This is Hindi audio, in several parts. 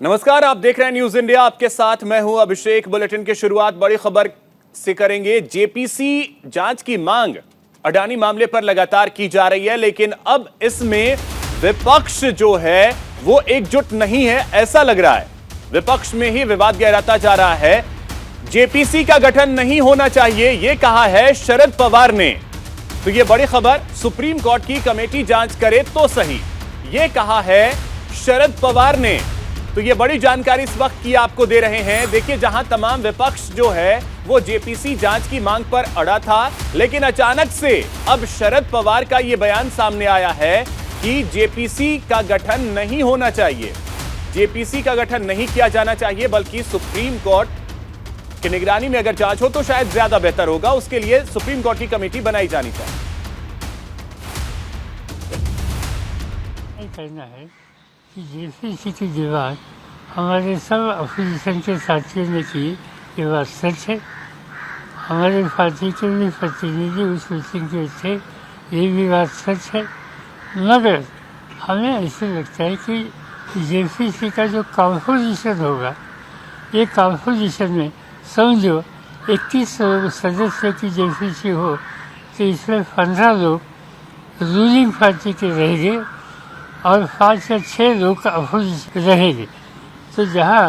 नमस्कार, आप देख रहे हैं न्यूज इंडिया। आपके साथ मैं हूं अभिषेक। बुलेटिन की शुरुआत बड़ी खबर से करेंगे। जेपीसी जांच की मांग अडानी मामले पर लगातार की जा रही है, लेकिन अब इसमें विपक्ष जो है वो एकजुट नहीं है, ऐसा लग रहा है। विपक्ष में ही विवाद गहराता जा रहा है। जेपीसी का गठन नहीं होना चाहिए, यह कहा है शरद पवार ने। तो यह बड़ी खबर, सुप्रीम कोर्ट की कमेटी जांच करे तो सही, यह कहा है शरद पवार ने। तो ये बड़ी जानकारी इस वक्त की आपको दे रहे हैं। देखिए, जहां तमाम विपक्ष जो है वो जेपीसी जांच की मांग पर अड़ा था, लेकिन अचानक से अब शरद पवार का ये बयान सामने आया है कि जेपीसी का गठन नहीं होना चाहिए। जेपीसी का गठन नहीं किया जाना चाहिए, बल्कि सुप्रीम कोर्ट की निगरानी में अगर जांच हो तो शायद ज्यादा बेहतर होगा। उसके लिए सुप्रीम कोर्ट की कमेटी बनाई जानी चाहिए। कहना है कि जेपीसी की जो बात हमारे सब अपोजिशन के साथियों ने की, ये बात सच है। हमारे पार्टी के भी प्रतिनिधि उस मीटिंग के थे, ये भी बात सच है। मगर हमें ऐसे लगता है कि जेपीसी का जो कॉम्पोजिशन होगा, ये कॉम्पोजिशन में समझो 21 सदस्य की जेपीसी हो तो इसमें 15 लोग रूलिंग पार्टी के रहेंगे और 5 या 6 लोग अपोजिशन रहेंगे। तो जहाँ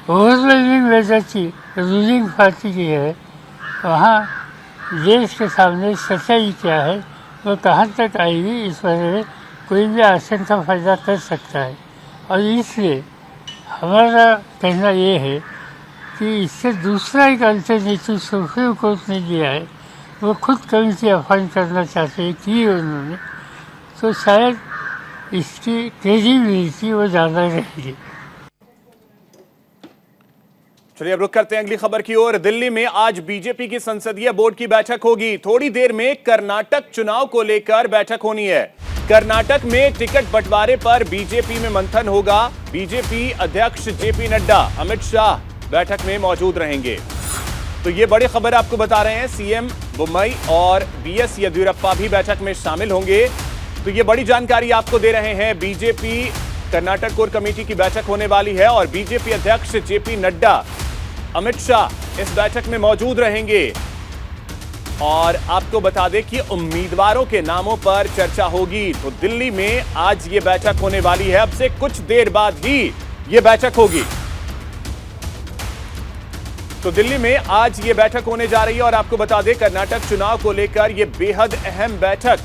ओवरवेलमिंग मेजॉरिटी रूलिंग पार्टी की है, वहाँ देश के सामने सच्चाई क्या है, वो कहाँ तक आएगी, इस बारे में कोई भी आशंका पैदा कर सकता है। और इसलिए हमारा कहना ये है कि इससे दूसरा एक अल्टरनेटिव सुप्रीम कोर्ट ने दिया है, वो खुद कमेटी अपॉइंट करना चाहते हैं कि उन्होंने, तो शायद इसकी क्रेडिबिलिटी वो ज़्यादा रहेगी। चलिए अब रुक करते हैं अगली खबर की ओर। दिल्ली में आज बीजेपी की संसदीय बोर्ड की बैठक होगी। थोड़ी देर में कर्नाटक चुनाव को लेकर बैठक होनी है। कर्नाटक में टिकट बंटवारे पर बीजेपी में मंथन होगा। बीजेपी अध्यक्ष जेपी नड्डा, अमित शाह बैठक में मौजूद रहेंगे। तो ये बड़ी खबर आपको बता रहे हैं। सीएम बुम्मई और बीएस येदियुरप्पा भी बैठक में शामिल होंगे। तो ये बड़ी जानकारी आपको दे रहे हैं। बीजेपी कर्नाटक कोर कमेटी की बैठक होने वाली है और बीजेपी अध्यक्ष जेपी नड्डा, अमित शाह इस बैठक में मौजूद रहेंगे। और आपको बता दें कि उम्मीदवारों के नामों पर चर्चा होगी। तो दिल्ली में आज ये बैठक होने वाली है। अब से कुछ देर बाद ही ये बैठक होगी। तो दिल्ली में आज ये बैठक होने जा रही है और आपको बता दें कर्नाटक चुनाव को लेकर ये बेहद अहम बैठक,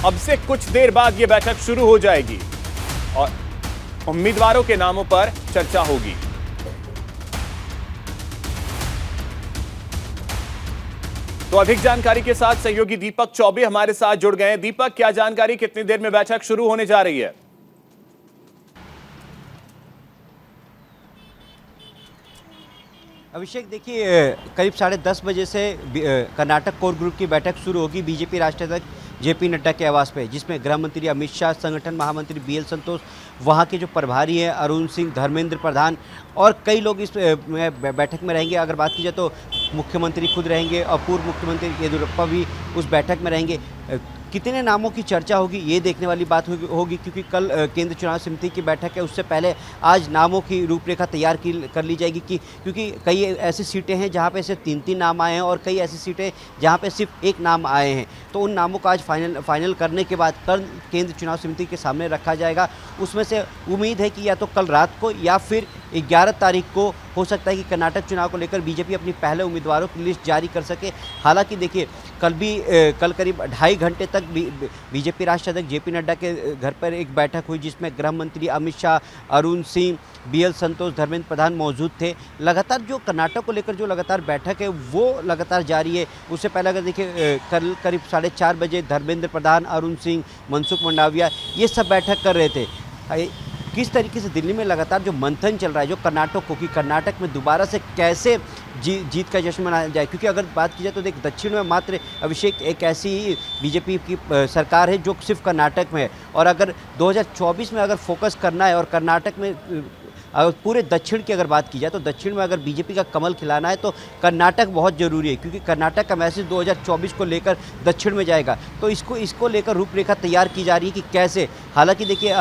अब से कुछ देर बाद ये बैठक शुरू हो जाएगी और उम्मीदवारों के नामों पर चर्चा होगी। तो अधिक जानकारी के साथ सहयोगी दीपक चौबे हमारे साथ जुड़ गए हैं। दीपक, क्या जानकारी, कितनी देर में बैठक शुरू होने जा रही है? अभिषेक, देखिए करीब 10:30 बजे से कर्नाटक कोर ग्रुप की बैठक शुरू होगी बीजेपी राष्ट्रीय अध्यक्ष जेपी नड्डा के आवास पे, जिसमें गृह मंत्री अमित शाह, संगठन महामंत्री बीएल संतोष, वहाँ के जो प्रभारी हैं अरुण सिंह, धर्मेंद्र प्रधान और कई लोग इस बैठक में रहेंगे। अगर बात की जाए तो मुख्यमंत्री खुद रहेंगे और पूर्व मुख्यमंत्री येदियुरप्पा भी उस बैठक में रहेंगे। कितने नामों की चर्चा होगी ये देखने वाली बात होगी, क्योंकि कल केंद्र चुनाव समिति की बैठक है। उससे पहले आज नामों की रूपरेखा तैयार कर ली जाएगी क्योंकि कई ऐसी सीटें हैं जहां पे सिर्फ 3-3 नाम आए हैं और कई ऐसी सीटें जहां पे सिर्फ एक नाम आए हैं। तो उन नामों को आज फाइनल करने के बाद कल केंद्र चुनाव समिति के सामने रखा जाएगा। उसमें से उम्मीद है कि या तो कल रात को या फिर 11 तारीख को हो सकता है कि कर्नाटक चुनाव को लेकर बीजेपी अपनी पहले उम्मीदवारों की लिस्ट जारी कर सके। हालांकि देखिए, कल करीब 2.5 घंटे तक बीजेपी राष्ट्रीय अध्यक्ष जेपी नड्डा के घर पर एक बैठक हुई, जिसमें गृह मंत्री अमित शाह, अरुण सिंह, बीएल संतोष, धर्मेंद्र प्रधान मौजूद थे। लगातार जो कर्नाटक को लेकर जो लगातार बैठक है वो लगातार जारी है। उससे पहले अगर देखिए कल करीब 4:30 बजे धर्मेंद्र प्रधान, अरुण सिंह, मनसुख मंडाविया ये सब बैठक कर रहे थे। किस तरीके से दिल्ली में लगातार जो मंथन चल रहा है जो कर्नाटक में दोबारा से कैसे जीत का जश्न मनाया जाए, क्योंकि अगर बात की जाए तो देख दक्षिण में मात्र अभिषेक एक ऐसी बीजेपी की सरकार है जो सिर्फ कर्नाटक में है। और अगर 2024 में अगर फोकस करना है और कर्नाटक में अगर पूरे दक्षिण की अगर बात की जाए तो दक्षिण में अगर बीजेपी का कमल खिलाना है तो कर्नाटक बहुत ज़रूरी है, क्योंकि कर्नाटक का मैसेज 2024 को लेकर दक्षिण में जाएगा। तो इसको लेकर रूपरेखा तैयार की जा रही है कि कैसे। हालांकि देखिए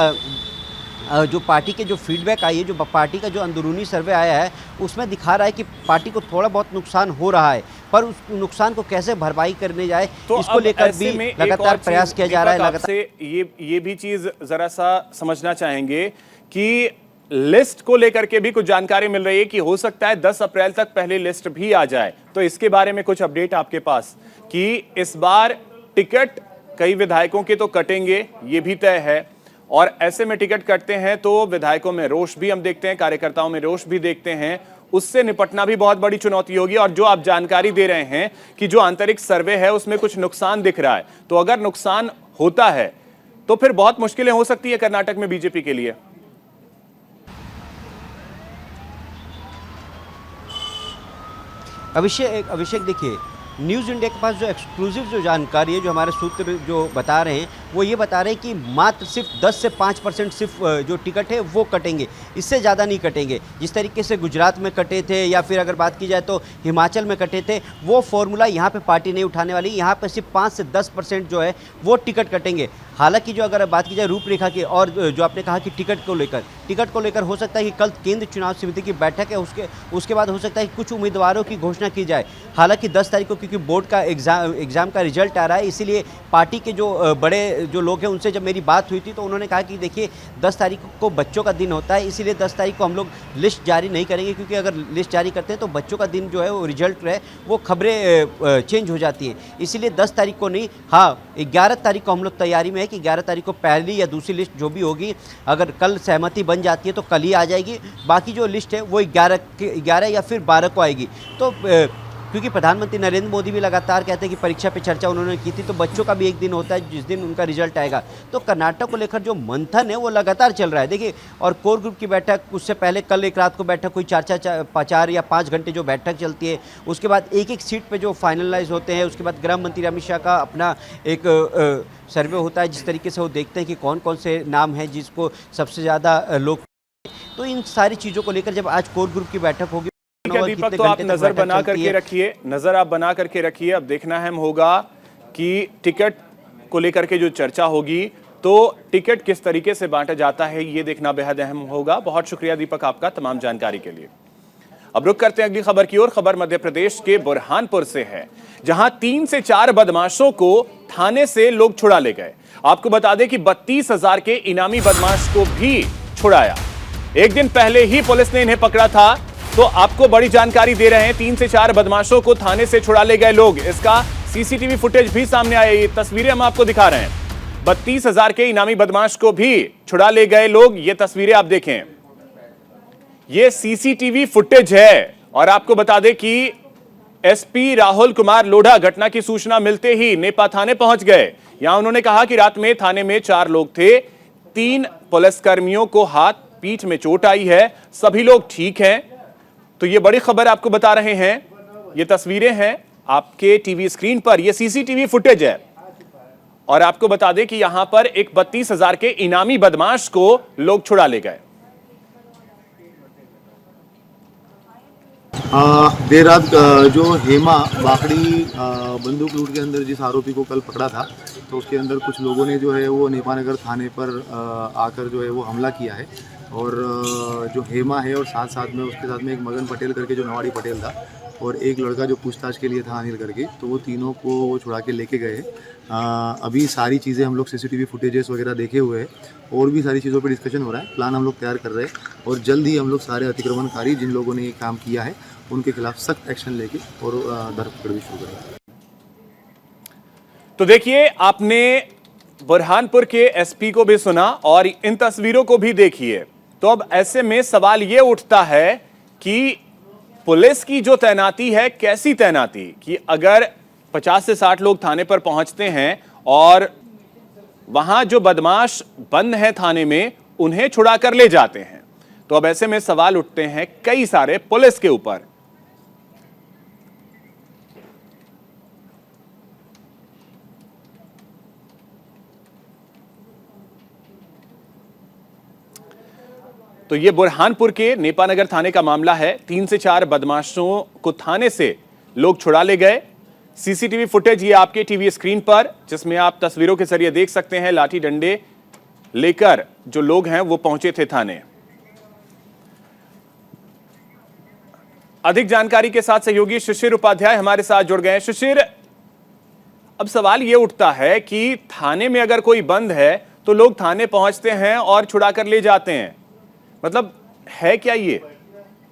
जो पार्टी के जो फीडबैक आई है, जो पार्टी का जो अंदरूनी सर्वे आया है, उसमें दिखा रहा है कि पार्टी को थोड़ा बहुत नुकसान हो रहा है, पर उस नुकसान को कैसे भरपाई करने जाए तो इसको लेकर भी लगातार प्रयास किया जा रहा है। लगातार ये भी चीज जरा सा समझना चाहेंगे कि लिस्ट को लेकर के भी कुछ जानकारी मिल रही है कि हो सकता है 10 अप्रैल तक पहले लिस्ट भी आ जाए, तो इसके बारे में कुछ अपडेट आपके पास कि इस बार टिकट कई विधायकों के तो कटेंगे, ये भी तय है, और ऐसे में टिकट कटते हैं तो विधायकों में रोष भी हम देखते हैं, कार्यकर्ताओं में रोष भी देखते हैं, उससे निपटना भी बहुत बड़ी चुनौती होगी। और जो आप जानकारी दे रहे हैं कि जो आंतरिक सर्वे है उसमें कुछ नुकसान दिख रहा है, तो अगर नुकसान होता है तो फिर बहुत मुश्किलें हो सकती है कर्नाटक में बीजेपी के लिए। अभिषेक देखिए, न्यूज़ इंडिया के पास जो एक्सक्लूसिव जो जानकारी है, जो हमारे सूत्र जो बता रहे हैं, वो ये बता रहे हैं कि मात्र सिर्फ 10 से 5% सिर्फ जो टिकट है वो कटेंगे, इससे ज़्यादा नहीं कटेंगे। जिस तरीके से गुजरात में कटे थे या फिर अगर बात की जाए तो हिमाचल में कटे थे, वो फॉर्मूला यहाँ पे पार्टी नहीं उठाने वाली। यहाँ पे सिर्फ 5 से 10% जो है वो टिकट कटेंगे। हालांकि जो अगर बात की जाए रूपरेखा की, और जो आपने कहा कि टिकट को लेकर हो सकता है कि कल केंद्र चुनाव समिति की बैठक है, उसके बाद हो सकता है कि कुछ उम्मीदवारों की घोषणा की जाए। हालांकि 10 तारीख को क्योंकि बोर्ड का एग्ज़ाम का रिजल्ट आ रहा है, इसीलिए पार्टी के जो बड़े जो लोग हैं उनसे जब मेरी बात हुई थी तो उन्होंने कहा कि देखिए 10 तारीख को बच्चों का दिन होता है, इसीलिए 10 तारीख को हम लोग लिस्ट जारी नहीं करेंगे, क्योंकि अगर लिस्ट जारी करते हैं तो बच्चों का दिन जो है वो रिजल्ट है वो खबरें चेंज हो जाती हैं। इसीलिए 10 तारीख को नहीं, हाँ 11 तारीख को हम लोग तैयारी में है कि 11 तारीख को पहली या दूसरी लिस्ट जो भी होगी, अगर कल सहमति बन जाती है तो कल ही आ जाएगी। बाकी जो लिस्ट है वो 11 या फिर 12 को आएगी। तो क्योंकि प्रधानमंत्री नरेंद्र मोदी भी लगातार कहते हैं कि परीक्षा पे चर्चा उन्होंने की थी, तो बच्चों का भी एक दिन होता है जिस दिन उनका रिजल्ट आएगा। तो कर्नाटक को लेकर जो मंथन है वो लगातार चल रहा है। देखिए, और कोर ग्रुप की बैठक, उससे पहले कल एक रात को बैठक हुई, 4 या 5 घंटे जो बैठक चलती है, उसके बाद एक सीट पे जो फाइनलाइज होते हैं, उसके बाद गृह मंत्री अमित शाह का अपना एक सर्वे होता है, जिस तरीके से वो देखते हैं कि कौन कौन से नाम हैं जिसको सबसे ज़्यादा लोग। तो इन सारी चीज़ों को लेकर जब आज कोर ग्रुप की बैठक होगी, दीपक, तो आप नजर बना करके रखिए, नजर आप बना करके रखिए। अब देखना अहम होगा कि टिकट को लेकर के जो चर्चा होगी, तो टिकट किस तरीके से बांटा जाता है, ये देखना बेहद अहम होगा। बहुत शुक्रिया दीपक आपका तमाम जानकारी के लिए। अब रुक करते हैं अगली खबर की ओर। खबर मध्य प्रदेश के बुरहानपुर से है, जहां 3 से 4 बदमाशों को थाने से लोग छुड़ा ले गए। आपको बता दें कि 32,000 के इनामी बदमाश को भी छुड़ाया। एक दिन पहले ही पुलिस ने इन्हें पकड़ा था, तो आपको बड़ी जानकारी दे रहे हैं। 3 से 4 बदमाशों को थाने से छुड़ा ले गए लोग। इसका सीसीटीवी फुटेज भी सामने आया, ये तस्वीरें हम आपको दिखा रहे हैं। 32,000 के इनामी बदमाश को भी छुड़ा ले गए लोग। ये तस्वीरें आप देखें, ये सीसीटीवी फुटेज है। और आपको बता दें कि एसपी राहुल कुमार लोढ़ा घटना की सूचना मिलते ही नेपा थाने पहुंच गए। यहां उन्होंने कहा कि रात में थाने में 4 लोग थे, 3 पुलिसकर्मियों को हाथ पीठ में चोट आई है, सभी लोग ठीक हैं। तो ये बड़ी खबर आपको बता रहे हैं। ये तस्वीरें हैं आपके टीवी स्क्रीन पर, ये सीसीटीवी फुटेज है। और आपको बता दें कि यहां पर एक 32,000 के इनामी बदमाश को लोग छुड़ा ले गए। देर रात जो हेमा बाकड़ी बंदूक लूट के अंदर जिस आरोपी को कल पकड़ा था, तो उसके अंदर कुछ लोगों ने जो है वो नेपानगर थाने पर आकर जो है वो हमला किया है। और जो हेमा है और साथ साथ में उसके साथ में एक मगन पटेल करके जो नवाड़ी पटेल था, और एक लड़का जो पूछताछ के लिए था अनिल करके, तो वो तीनों को वो छुड़ा के लेके गए हैं। अभी सारी चीज़ें हम लोग सीसीटीवी फुटेजेस वगैरह देखे हुए हैं, और भी सारी चीज़ों पे डिस्कशन हो रहा है। प्लान हम लोग तैयार कर रहे हैं, और जल्द ही हम लोग सारे अतिक्रमणकारी जिन लोगों ने ये काम किया है उनके खिलाफ सख्त एक्शन लेके और धरपकड़ भी शुरू करेंगे। तो देखिए, आपने बुरहानपुर के एसपी को भी सुना और इन तस्वीरों को भी देखिए। तो अब ऐसे में सवाल यह उठता है कि पुलिस की जो तैनाती है, कैसी तैनाती, कि अगर 50 से 60 लोग थाने पर पहुंचते हैं और वहां जो बदमाश बंद हैं थाने में, उन्हें छुड़ा कर ले जाते हैं, तो अब ऐसे में सवाल उठते हैं कई सारे पुलिस के ऊपर। तो ये बुरहानपुर के नेपानगर थाने का मामला है। 3 से 4 बदमाशों को थाने से लोग छुड़ा ले गए। सीसीटीवी फुटेज ये आपके टीवी स्क्रीन पर, जिसमें आप तस्वीरों के जरिए देख सकते हैं, लाठी डंडे लेकर जो लोग हैं वो पहुंचे थे थाने। अधिक जानकारी के साथ सहयोगी शिशिर उपाध्याय हमारे साथ जुड़ गए हैं। शिशिर, अब सवाल ये उठता है कि थाने में अगर कोई बंद है तो लोग थाने पहुंचते हैं और छुड़ा कर ले जाते हैं, मतलब है क्या ये?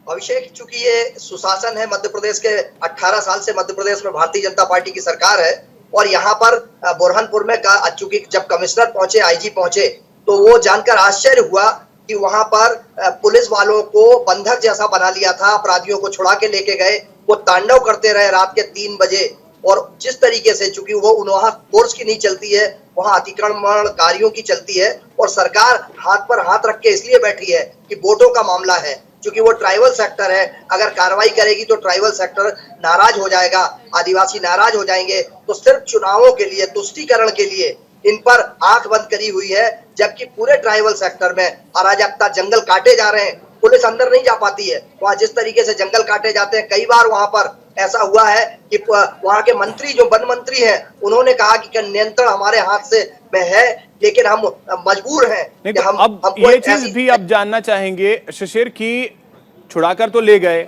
अभिषेक, चूंकि ये सुशासन है मध्य प्रदेश के 18 साल से मध्य प्रदेश में भारतीय जनता पार्टी की सरकार है और यहाँ पर बुरहानपुर में चूंकि जब कमिश्नर पहुंचे, आईजी पहुंचे, तो वो जानकर आश्चर्य हुआ कि वहां पर पुलिस वालों को बंधक जैसा बना लिया था, अपराधियों को छुड़ा के लेके गए, वो तांडव करते रहे रात के 3 बजे। और जिस तरीके से चूंकि वो वहां फोर्स की नहीं चलती है, वहां अतिक्रमणकारियों की चलती है और सरकार हाथ पर हाथ रख के इसलिए बैठी है कि वोटों का मामला है, क्योंकि वो ट्राइबल सेक्टर है। अगर कार्रवाई करेगी तो ट्राइबल सेक्टर नाराज हो जाएगा, आदिवासी नाराज हो जाएंगे। तो सिर्फ चुनावों के लिए, तुष्टीकरण के लिए इन पर आंख बंद करी हुई है, जबकि पूरे ट्राइबल सेक्टर में अराजकता, जंगल काटे जा रहे हैं, पुलिस अंदर नहीं जा पाती है। वहाँ जिस तरीके से जंगल काटे जाते हैं, कई बार वहाँ पर ऐसा हुआ है कि वहाँ के मंत्री, जो वन मंत्री हैं, उन्होंने कहा कि नियंत्रण हमारे हाथ से में है, लेकिन हम मजबूर हैं कि तो अब ये चीज भी अब जानना चाहेंगे शिशिर की छुड़ाकर तो ले गए,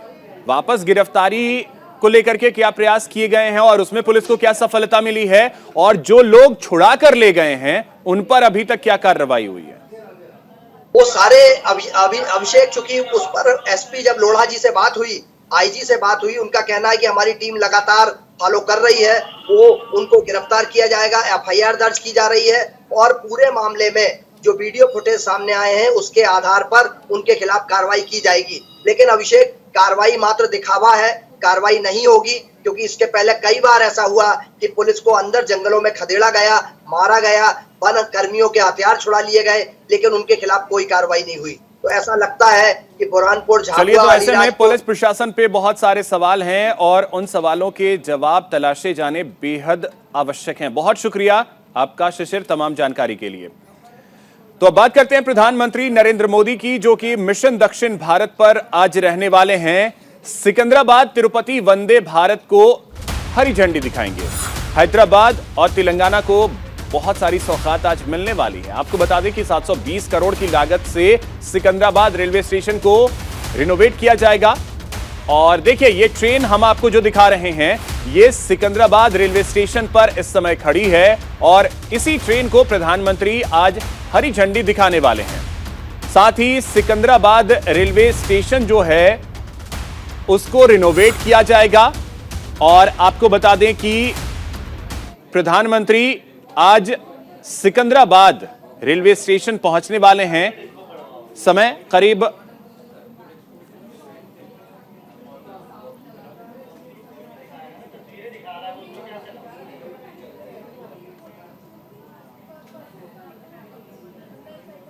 वापस गिरफ्तारी को लेकर के क्या प्रयास किए गए हैं और उसमें पुलिस को क्या सफलता मिली है, और जो लोग छुड़ा कर ले गए हैं उन पर अभी तक क्या कार्रवाई हुई है? वो सारे अभिषेक, चूंकि उस पर एसपी जब लोढ़ा जी से बात हुई, आईजी से बात हुई, उनका कहना है कि हमारी टीम लगातार फॉलो कर रही है, वो उनको गिरफ्तार किया जाएगा, एफआईआर दर्ज की जा रही है और पूरे मामले में जो वीडियो फुटेज सामने आए हैं उसके आधार पर उनके खिलाफ कार्रवाई की जाएगी। लेकिन अभिषेक, कार्रवाई मात्र दिखावा है, कार्रवाई नहीं होगी, क्योंकि इसके पहले कई बार ऐसा हुआ कि पुलिस को अंदर जंगलों में खदेड़ा गया, मारा गया, वन कर्मियों के हथियार छुड़ा लिए गए, लेकिन उनके खिलाफ कोई कार्रवाई नहीं हुई। तो ऐसा लगता है कि बुरहानपुर, चलिए, तो ऐसे में पुलिस प्रशासन पे बहुत सारे सवाल हैं और उन सवालों के जवाब तलाशे जाने बेहद आवश्यक हैं। बहुत शुक्रिया आपका शिशिर तमाम जानकारी के लिए। तो अब बात करते हैं प्रधानमंत्री नरेंद्र मोदी की, जो कि मिशन दक्षिण भारत पर आज रहने वाले हैं। सिकंदराबाद तिरुपति वंदे भारत को हरी झंडी दिखाएंगे। हैदराबाद और तेलंगाना को बहुत सारी सौगात आज मिलने वाली है। आपको बता दें कि 720 करोड़ की लागत से सिकंदराबाद रेलवे स्टेशन को रिनोवेट किया जाएगा। और देखिए, ये ट्रेन हम आपको जो दिखा रहे हैं, ये सिकंदराबाद रेलवे स्टेशन पर इस समय खड़ी है और इसी ट्रेन को प्रधानमंत्री आज हरी झंडी दिखाने वाले हैं। साथ ही सिकंदराबाद रेलवे स्टेशन जो है उसको रिनोवेट किया जाएगा। और आपको बता दें कि प्रधानमंत्री आज सिकंदराबाद रेलवे स्टेशन पहुंचने वाले हैं। समय करीब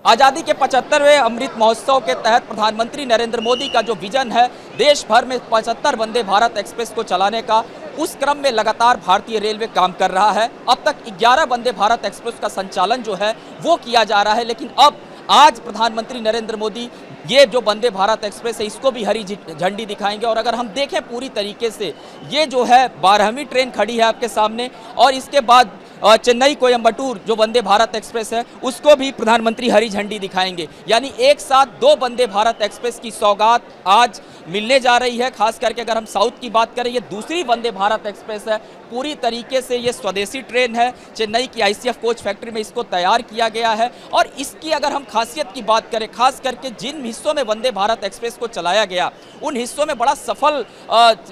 आज़ादी के 75वें अमृत महोत्सव के तहत प्रधानमंत्री नरेंद्र मोदी का जो विजन है देश भर में 75 वंदे भारत एक्सप्रेस को चलाने का, उस क्रम में लगातार भारतीय रेलवे काम कर रहा है। अब तक 11 वंदे भारत एक्सप्रेस का संचालन जो है वो किया जा रहा है, लेकिन अब आज प्रधानमंत्री नरेंद्र मोदी ये जो वंदे भारत एक्सप्रेस है इसको भी हरी झंडी दिखाएंगे। और अगर हम देखें पूरी तरीके से, ये जो है 12वीं ट्रेन खड़ी है आपके सामने, और इसके बाद चेन्नई कोयम्बटूर जो वंदे भारत एक्सप्रेस है उसको भी प्रधानमंत्री हरी झंडी दिखाएंगे। यानी एक साथ 2 वंदे भारत एक्सप्रेस की सौगात आज मिलने जा रही है। खास करके अगर हम साउथ की बात करें, ये दूसरी वंदे भारत एक्सप्रेस है। पूरी तरीके से ये स्वदेशी ट्रेन है, चेन्नई की आईसीएफ कोच फैक्ट्री में इसको तैयार किया गया है। और इसकी अगर हम खासियत की बात करें, खास करके जिन हिस्सों में वंदे भारत एक्सप्रेस को चलाया गया उन हिस्सों में बड़ा सफल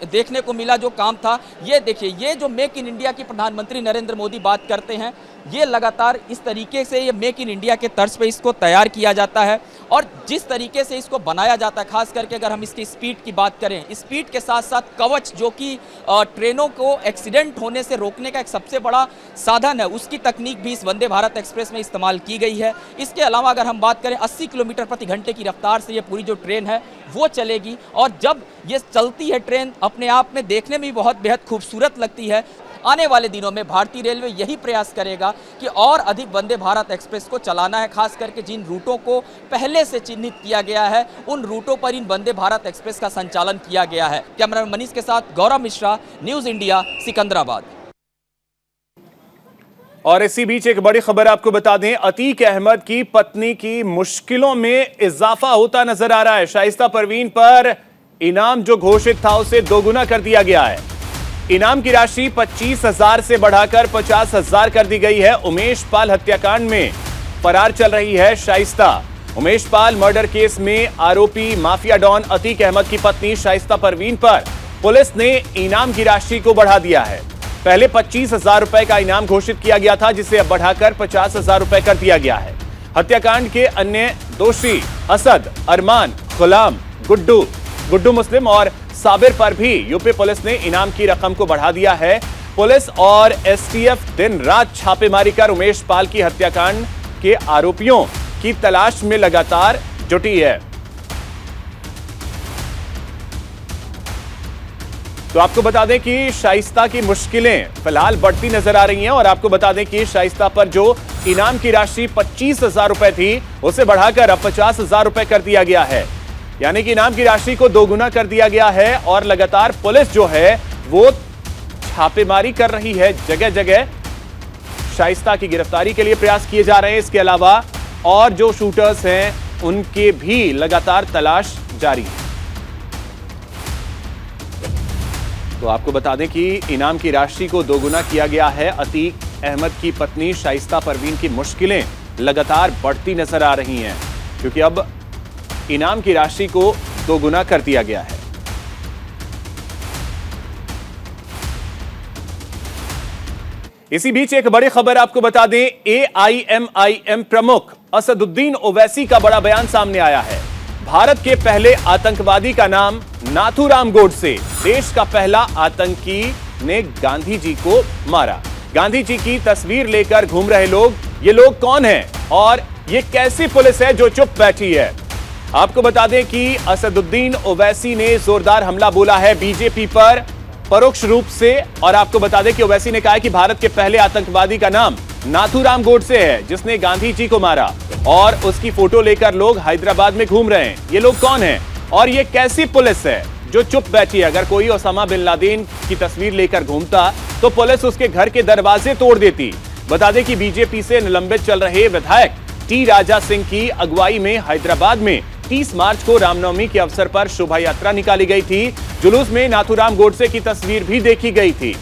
देखने को मिला जो काम था। ये देखिए, ये जो मेक इन इंडिया की प्रधानमंत्री नरेंद्र मोदी बात करते हैं, ये लगातार इस तरीके से ये मेक इन इंडिया के तर्ज पे इसको तैयार किया जाता है और जिस तरीके से इसको बनाया जाता है, खास करके अगर हम इसकी स्पीड की बात करें, स्पीड के साथ साथ कवच जो कि ट्रेनों को एक्सीडेंट होने से रोकने का एक सबसे बड़ा साधन है, उसकी तकनीक भी इस वंदे भारत एक्सप्रेस में इस्तेमाल की गई है। इसके अलावा अगर हम बात करें 80 किलोमीटर प्रति घंटे की रफ्तार से ये पूरी जो ट्रेन है वो चलेगी। और जब ये चलती है ट्रेन, अपने आप में देखने में बहुत बेहद खूबसूरत लगती है। आने वाले दिनों में भारतीय रेलवे यही प्रयास करेगा कि और अधिक वंदे भारत एक्सप्रेस को चलाना है। खास करके जिन रूटों को पहले से चिन्हित किया गया है उन रूटों पर इन वंदे भारत एक्सप्रेस का संचालन किया गया है। कैमरामैन मनीष के साथ गौरव मिश्रा, न्यूज़ इंडिया, सिकंदराबाद। और इसी बीच एक बड़ी खबर आपको बता दें, अतीक अहमद की पत्नी की मुश्किलों में इजाफा होता नजर आ रहा है। शाइस्ता परवीन पर इनाम जो घोषित था उसे दोगुना कर दिया गया है। इनाम की राशि 25,000 से बढ़ाकर 50,000 कर दी गई है। उमेश पाल हत्याकांड में फरार चल रही है शाइस्ता। उमेश पाल मर्डर केस में आरोपी माफिया डॉन अतीक अहमद की पत्नी शाइस्ता परवीन पर पुलिस ने इनाम की राशि को बढ़ा दिया है। पहले 25,000 रुपए का इनाम घोषित किया गया था, जिसे अब बढ़ाकर 50,000 रुपए कर दिया गया है। हत्याकांड के अन्य दोषी असद, अरमान, गुलाम, गुड्डू मुस्लिम और साबिर पर भी यूपी पुलिस ने इनाम की रकम को बढ़ा दिया है। पुलिस और एसटीएफ दिन रात छापेमारी कर उमेश पाल की हत्याकांड के आरोपियों की तलाश में लगातार जुटी है। तो आपको बता दें कि शाइस्ता की मुश्किलें फिलहाल बढ़ती नजर आ रही हैं और आपको बता दें कि शाइस्ता पर जो इनाम की राशि 25,000 रुपए थी उसे बढ़ाकर अब 50,000 रुपए कर दिया गया है। यानी कि इनाम की राशि को दोगुना कर दिया गया है और लगातार पुलिस जो है वो छापेमारी कर रही है। जगह जगह शाइस्ता की गिरफ्तारी के लिए प्रयास किए जा रहे हैं। इसके अलावा और जो शूटर्स हैं उनके भी लगातार तलाश जारी है। तो आपको बता दें कि इनाम की राशि को दोगुना किया गया है। अतीक अहमद की पत्नी शाइस्ता परवीन की मुश्किलें लगातार बढ़ती नजर आ रही हैं, क्योंकि अब इनाम की राशि को दोगुना कर दिया गया है। इसी बीच एक बड़ी खबर आपको बता दें, AIMIM प्रमुख असदुद्दीन ओवैसी का बड़ा बयान सामने आया है। भारत के पहले आतंकवादी का नाम नाथूराम गोडसे। देश का पहला आतंकी ने गांधी जी को मारा। गांधी जी की तस्वीर लेकर घूम रहे लोग, ये लोग कौन हैं और ये कैसी पुलिस है जो चुप बैठी है? आपको बता दें कि असदुद्दीन ओवैसी ने जोरदार हमला बोला है बीजेपी पर परोक्ष रूप से। और आपको बता दें कि ओवैसी ने कहा है कि भारत के पहले आतंकवादी का नाम नाथूराम गोडसे है, जिसने गांधी जी को मारा। और उसकी फोटो लेकर लोग हैदराबाद में घूम रहे हैं। ये लोग कौन हैं और ये कैसी पुलिस है जो चुप बैठी है? अगर कोई ओसामा बिन लादेन की तस्वीर लेकर घूमता तो पुलिस उसके घर के दरवाजे तोड़ देती। बता दें कि बीजेपी से निलंबित चल रहे विधायक टी राजा सिंह की अगुवाई में हैदराबाद में 30 मार्च को रामनवमी के अवसर पर शोभा यात्रा निकाली गई थी। जुलूस में नाथूराम गोडसे की तस्वीर भी देखी गई थी।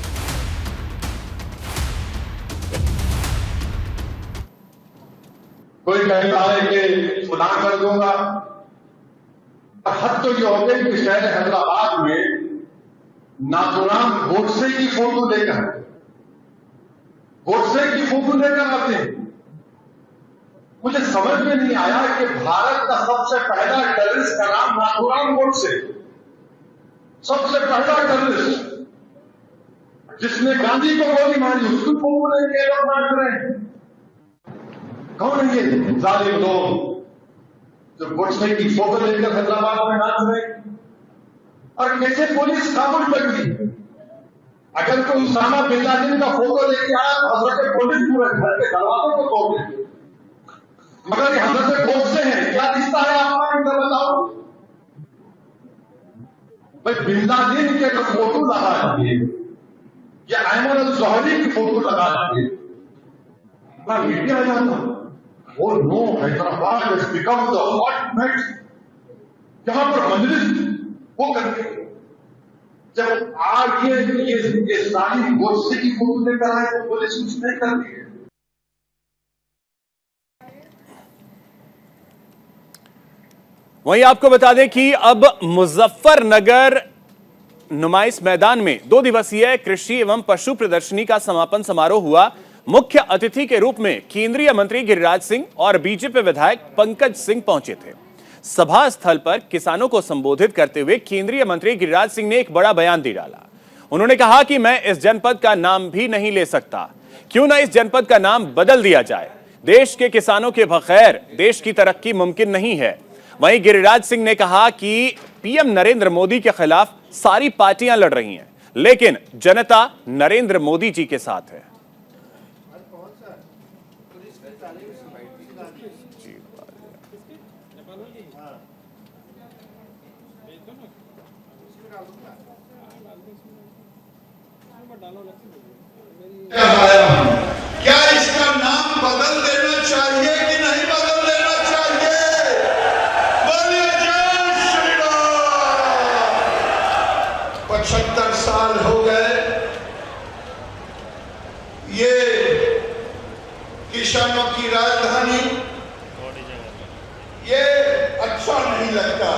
कोई कहता है कि खुदा कर दूंगा। हद तो ये हो गई कि शहर हैदराबाद में नाथूराम गोडसे की फोटो लेकर आते हैं। मुझे समझ में नहीं आया कि भारत का सबसे पहला टेररिस्ट का नाम नाथूराम गोडसे, सबसे पहला टेररिस्ट जिसने गांधी को गोली मारी, उसकी फोटो लेके लोग नाच रहे हैं। कौन है ये जालिम लोग जो गोडसे की फोटो लेकर हैदराबाद में नाच रहे हैं? और कैसे पुलिस खामोश बैठ गई? अगर कोई उसामा बिन लादेन का फोटो लेके आया तो हजरत पुलिस पूरे घर के दरवाजों को तोड़ देती। मगर ये हजरत गोडसे हैं, क्या रिश्ता है आपका? इधर बताओ भाई। बिन लादेन के फोटो लगा दिए या अहमद अल जौहरी की फोटो लगा दिए, मीडिया आ जाता। Oh no, Hyderabad has become the hotbed जहां पर मजलिस वो करते। जब आज ये सारी गोडसे की फोटो लेकर आए तो पुलिस कुछ नहीं करती है। वहीं आपको बता दें कि अब मुजफ्फरनगर नुमाइश मैदान में 2 दिवसीय कृषि एवं पशु प्रदर्शनी का समापन समारोह हुआ। मुख्य अतिथि के रूप में केंद्रीय मंत्री गिरिराज सिंह और बीजेपी विधायक पंकज सिंह पहुंचे थे। सभा स्थल पर किसानों को संबोधित करते हुए केंद्रीय मंत्री गिरिराज सिंह ने एक बड़ा बयान दे डाला। उन्होंने कहा कि मैं इस जनपद का नाम भी नहीं ले सकता, क्यों ना इस जनपद का नाम बदल दिया जाए। देश के किसानों के बगैर देश की तरक्की मुमकिन नहीं है। वहीं गिरिराज सिंह ने कहा कि पीएम नरेंद्र मोदी के खिलाफ सारी पार्टियां लड़ रही हैं, लेकिन जनता नरेंद्र मोदी जी के साथ है। क्या बदल देना चाहिए कि नहीं बदल देना चाहिए? बोलिए जय श्री राम। 75 साल हो गए, ये किसानों की राजधानी, ये अच्छा नहीं लगता।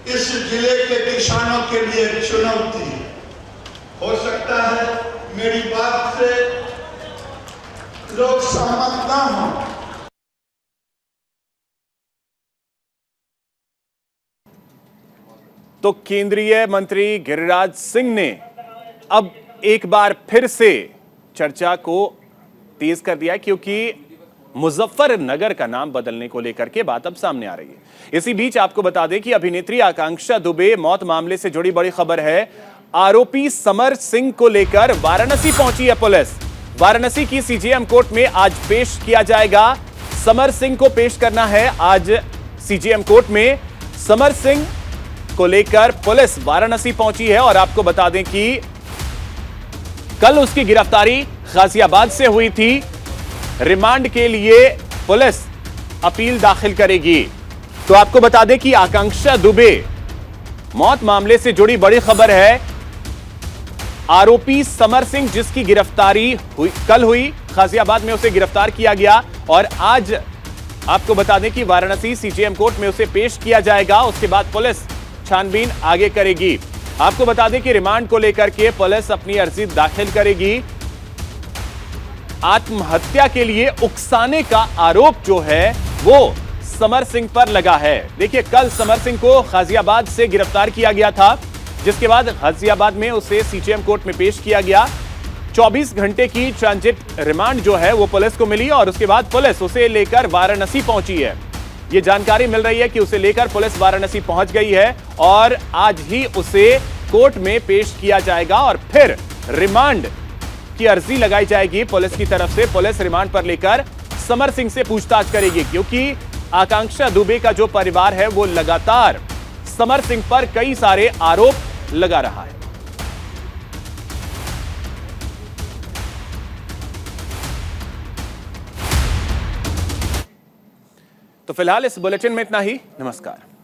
इस जिले के किसानों के लिए चुनौती हो सकता है मेरी बात से लोग सहमत ना हों। तो केंद्रीय मंत्री गिरिराज सिंह ने अब एक बार फिर से चर्चा को तेज कर दिया, क्योंकि मुजफ्फरनगर का नाम बदलने को लेकर के बात अब सामने आ रही है। इसी बीच आपको बता दें कि अभिनेत्री आकांक्षा दुबे मौत मामले से जुड़ी बड़ी खबर है। आरोपी समर सिंह को लेकर वाराणसी पहुंची है पुलिस। वाराणसी की सीजेएम कोर्ट में आज पेश किया जाएगा। समर सिंह को पेश करना है आज सीजेएम कोर्ट में। समर सिंह को लेकर पुलिस वाराणसी पहुंची है और आपको बता दें कि कल उसकी गिरफ्तारी गाजियाबाद से हुई थी। रिमांड के लिए पुलिस अपील दाखिल करेगी। तो आपको बता दें कि आकांक्षा दुबे मौत मामले से जुड़ी बड़ी खबर है। आरोपी समर सिंह, जिसकी गिरफ्तारी कल हुई, गाजियाबाद में उसे गिरफ्तार किया गया और आज आपको बता दें कि वाराणसी सीजेएम कोर्ट में उसे पेश किया जाएगा। उसके बाद पुलिस छानबीन आगे करेगी। आपको बता दें कि रिमांड को लेकर के पुलिस अपनी अर्जी दाखिल करेगी। आत्महत्या के लिए उकसाने का आरोप जो है वो समर सिंह पर लगा है। देखिए, कल समर सिंह को गाजियाबाद से गिरफ्तार किया गया था, जिसके बाद गाजियाबाद में उसे सीजेएम कोर्ट में पेश किया गया। 24 घंटे की ट्रांजिट रिमांड जो है वो पुलिस को मिली और उसके बाद पुलिस उसे लेकर वाराणसी पहुंची है। ये जानकारी मिल रही है कि उसे लेकर पुलिस वाराणसी पहुंच गई है और आज ही उसे कोर्ट में पेश किया जाएगा और फिर रिमांड की अर्जी लगाई जाएगी पुलिस की तरफ से। पुलिस रिमांड पर लेकर समर सिंह से पूछताछ करेगी, क्योंकि आकांक्षा दुबे का जो परिवार है वो लगातार समर सिंह पर कई सारे आरोप लगा रहा है। तो फिलहाल इस बुलेटिन में इतना ही। नमस्कार।